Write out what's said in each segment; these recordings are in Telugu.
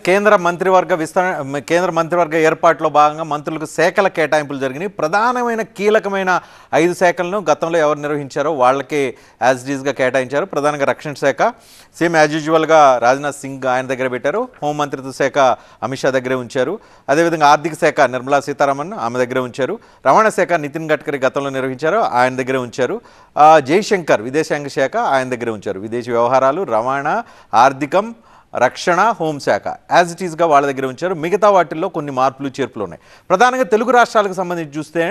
కేంద్ర మంత్రివర్గ ఏర్పాటులో భాగంగా మంత్రులకు శాఖల కేటాయింపులు జరిగినాయి. ప్రధానమైన కీలకమైన 5 శాఖలను గతంలో ఎవరు నిర్వహించారో వాళ్ళకే యాజ్ ఇట్ ఈస్గా కేటాయించారు. ప్రధానంగా రక్షణ శాఖ సేమ్ యాజ్ యూజువల్గా రాజ్నాథ్ సింగ్ ఆయన దగ్గర పెట్టారు. హోంమంత్రిత్వ శాఖ అమిత్ షా దగ్గరే ఉంచారు. అదేవిధంగా ఆర్థిక శాఖ నిర్మలా సీతారామన్ ఆమె దగ్గరే ఉంచారు. రవాణా శాఖ నితిన్ గడ్కరీ గతంలో నిర్వహించారు, ఆయన దగ్గరే ఉంచారు. జైశంకర్ విదేశాంగ శాఖ ఆయన దగ్గరే ఉంచారు. విదేశీ వ్యవహారాలు, రవాణా, ఆర్థికం, రక్షణ, హోంశాఖ యాజ్ ఇట్ ఈస్గా వాళ్ళ దగ్గర ఉంచారు. మిగతా వాటిల్లో కొన్ని మార్పులు చేర్పులు ఉన్నాయి. ప్రధానంగా తెలుగు రాష్ట్రాలకు సంబంధించి చూస్తే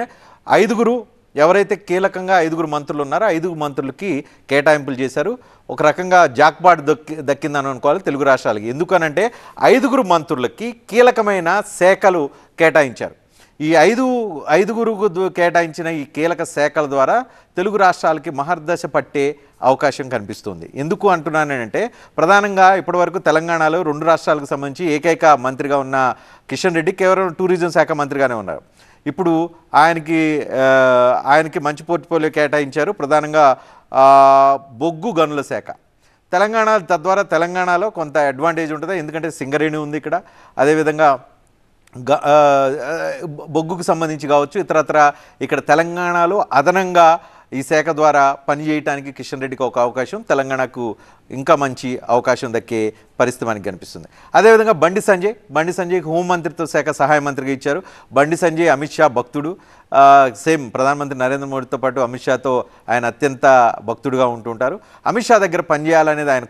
ఎవరైతే కీలకంగా 5 మంత్రులు ఉన్నారో 5 మంత్రులకి కేటాయింపులు చేశారు. ఒక రకంగా జాక్పాట్ దక్కిందని అనుకోవాలి తెలుగు రాష్ట్రాలకి. ఎందుకనంటే 5 మంత్రులకి కీలకమైన శాఖలు కేటాయించారు. ఈ ఐదుగురుకు కేటాయించిన ఈ కీలక శాఖల ద్వారా తెలుగు రాష్ట్రాలకి మహర్దశ పట్టే అవకాశం కనిపిస్తుంది. ఎందుకు అంటున్నానంటే ప్రధానంగా ఇప్పటివరకు తెలంగాణలో 2 రాష్ట్రాలకు సంబంధించి ఏకైక మంత్రిగా ఉన్న కిషన్ రెడ్డి కేవలం టూరిజం శాఖ మంత్రిగానే ఉన్నారు. ఇప్పుడు ఆయనకి మంచి పోర్ట్ఫోలియో కేటాయించారు. ప్రధానంగా బొగ్గు గనుల శాఖ తద్వారా తెలంగాణలో కొంత అడ్వాంటేజ్ ఉంటుంది. ఎందుకంటే సింగరేణి ఉంది ఇక్కడ. అదేవిధంగా బొగ్గుకు సంబంధించి కావచ్చు, ఇతరత్ర ఇక్కడ తెలంగాణలో అదనంగా ఈ శాఖ ద్వారా పనిచేయడానికి కిషన్ రెడ్డికి ఒక అవకాశం, తెలంగాణకు ఇంకా మంచి అవకాశం దక్కే పరిస్థితి మనకి కనిపిస్తుంది. అదేవిధంగా బండి సంజయ్కి హోంమంత్రిత్వ శాఖ సహాయ మంత్రిగా ఇచ్చారు. బండి సంజయ్ అమిత్ షా భక్తుడు. సేమ్ ప్రధానమంత్రి నరేంద్ర మోడీతో పాటు అమిత్ షాతో ఆయన అత్యంత భక్తుడుగా ఉంటుంటారు. అమిత్ షా దగ్గర పనిచేయాలనేది ఆయన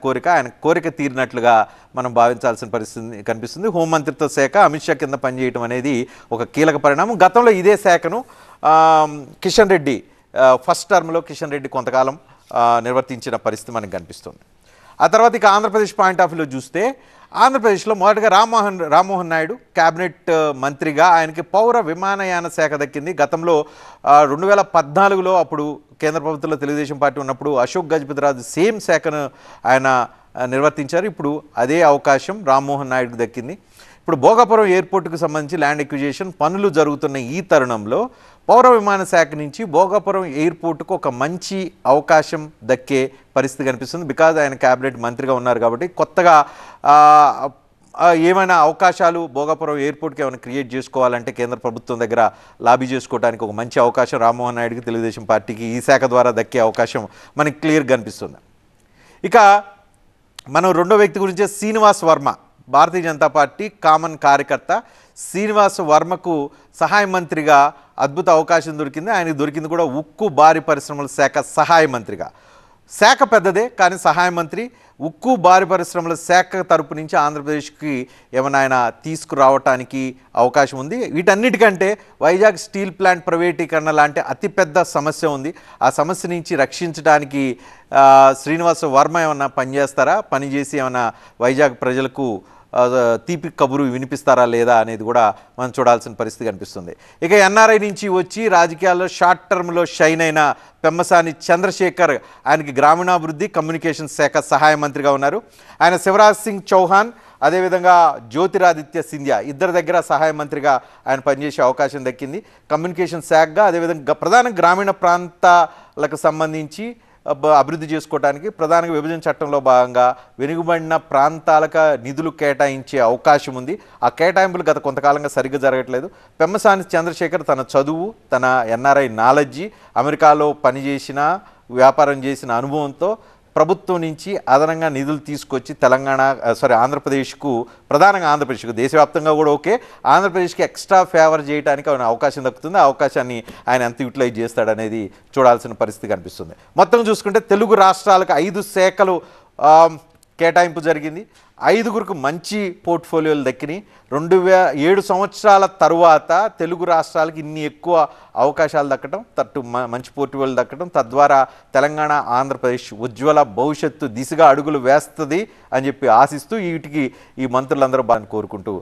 కోరిక తీరినట్లుగా మనం భావించాల్సిన పరిస్థితి కనిపిస్తుంది. హోంమంత్రిత్వ శాఖ అమిత్ షా కింద పనిచేయటం అనేది ఒక కీలక పరిణామం. గతంలో ఇదే శాఖను కిషన్ రెడ్డి ఫస్ట్ టర్మ్లో కిషన్ రెడ్డి కొంతకాలం నిర్వర్తించిన పరిస్థితి మనకు కనిపిస్తుంది. ఆ తర్వాత ఇక ఆంధ్రప్రదేశ్ పాయింట్ ఆఫ్ వ్యూలో చూస్తే ఆంధ్రప్రదేశ్లో మొదటగా రామ్మోహన్ నాయుడు క్యాబినెట్ మంత్రిగా ఆయనకి పౌర విమానయాన శాఖ దక్కింది. గతంలో 2014లో అప్పుడు కేంద్ర ప్రభుత్వంలో తెలుగుదేశం పార్టీ ఉన్నప్పుడు అశోక్ గజపతిరాజు సేమ్ శాఖను ఆయన నిర్వర్తించారు. ఇప్పుడు అదే అవకాశం రామ్మోహన్ నాయుడుకు దక్కింది. ఇప్పుడు భోగాపురం ఎయిర్పోర్టుకు సంబంధించి ల్యాండ్ ఎక్విజిషన్ పనులు జరుగుతున్న ఈ తరుణంలో పౌర విమాన శాఖ నుంచి భోగాపురం ఎయిర్పోర్టుకు ఒక మంచి అవకాశం దక్కే పరిస్థితి కనిపిస్తుంది. బికాజ్ ఆయన క్యాబినెట్ మంత్రిగా ఉన్నారు కాబట్టి కొత్తగా ఏమైనా అవకాశాలు భోగాపురం ఎయిర్పోర్ట్కి ఏమైనా క్రియేట్ చేసుకోవాలంటే కేంద్ర ప్రభుత్వం దగ్గర లాబీ చేసుకోవడానికి ఒక మంచి అవకాశం రామ్మోహన్ నాయుడుకి తెలుగుదేశం పార్టీకి ఈ శాఖ ద్వారా దక్కే అవకాశం మనకి క్లియర్గా కనిపిస్తుంది. ఇక మనం రెండో వ్యక్తి గురించే శ్రీనివాస్ వర్మ, భారతీయ జనతా పార్టీ కామన్ కార్యకర్త శ్రీనివాస్ వర్మకు సహాయ మంత్రిగా అద్భుత అవకాశం దొరికింది. ఆయనకు దొరికింది కూడా ఉక్కు భారీ పరిశ్రమల శాఖ సహాయ మంత్రిగా. శాఖ పెద్దదే కానీ సహాయ మంత్రి ఉక్కు భారీ పరిశ్రమల శాఖ తరపు నుంచి ఆంధ్రప్రదేశ్కి ఏమైనా ఆయన తీసుకురావటానికి అవకాశం ఉంది. వీటన్నిటికంటే వైజాగ్ స్టీల్ ప్లాంట్ ప్రైవేటీకరణ లాంటి అతిపెద్ద సమస్య ఉంది. ఆ సమస్య నుంచి రక్షించడానికి శ్రీనివాస్ వర్మ ఏమన్నా పనిచేసి ఏమైనా వైజాగ్ ప్రజలకు తీపి కబురు వినిపిస్తారా లేదా అనేది కూడా మనం చూడాల్సిన పరిస్థితి కనిపిస్తుంది. ఇక ఎన్ఆర్ఐ నుంచి వచ్చి రాజకీయాల్లో షార్ట్ టర్మ్లో షైన్ అయిన పెమ్మసాని చంద్రశేఖర్ ఆయనకి గ్రామీణాభివృద్ధి కమ్యూనికేషన్ శాఖ సహాయ మంత్రిగా ఉన్నారు. ఆయన శివరాజ్ సింగ్ చౌహాన్ అదేవిధంగా జ్యోతిరాదిత్య సింధ్యా ఇద్దరి దగ్గర సహాయ మంత్రిగా ఆయన పనిచేసే అవకాశం దక్కింది. కమ్యూనికేషన్ శాఖగా అదేవిధంగా ప్రధాన గ్రామీణ ప్రాంతాలకు సంబంధించి అభివృద్ధి చేసుకోవడానికి ప్రధానంగా విభజన చట్టంలో భాగంగా వెనుకబడిన ప్రాంతాలకు నిధులు కేటాయించే అవకాశం ఉంది. ఆ కేటాయింపులు గత కొంతకాలంగా సరిగ్గా జరగట్లేదు. పెమ్మసాని చంద్రశేఖర్ తన చదువు, తన ఎన్ఆర్ఐ నాలెడ్జి, అమెరికాలో పనిచేసిన వ్యాపారం చేసిన అనుభవంతో ప్రభుత్వం నుంచి అదనంగా నిధులు తీసుకొచ్చి ఆంధ్రప్రదేశ్కు ప్రధానంగా ఆంధ్రప్రదేశ్కు దేశవ్యాప్తంగా కూడా ఆంధ్రప్రదేశ్కి ఎక్స్ట్రా ఫేవర్ చేయడానికి ఆయన అవకాశం దక్కుతుంది. ఆ అవకాశాన్ని ఆయన ఎంత యూటిలైజ్ చేస్తాడనేది చూడాల్సిన పరిస్థితి కనిపిస్తుంది. మొత్తం చూసుకుంటే తెలుగు రాష్ట్రాలకు 5 శాఖలు కేటాయింపు జరిగింది. 5 మంచి పోర్ట్ఫోలియోలు దక్కినాయి. 7 సంవత్సరాల తరువాత తెలుగు రాష్ట్రాలకు ఇన్ని ఎక్కువ అవకాశాలు దక్కడం, మంచి పోర్ట్ఫోలియోలు దక్కడం, తద్వారా తెలంగాణ ఆంధ్రప్రదేశ్ ఉజ్వల భవిష్యత్తు దిశగా అడుగులు వేస్తుంది అని చెప్పి ఆశిస్తూ ఈ మంత్రులందరూ బాగా కోరుకుంటూ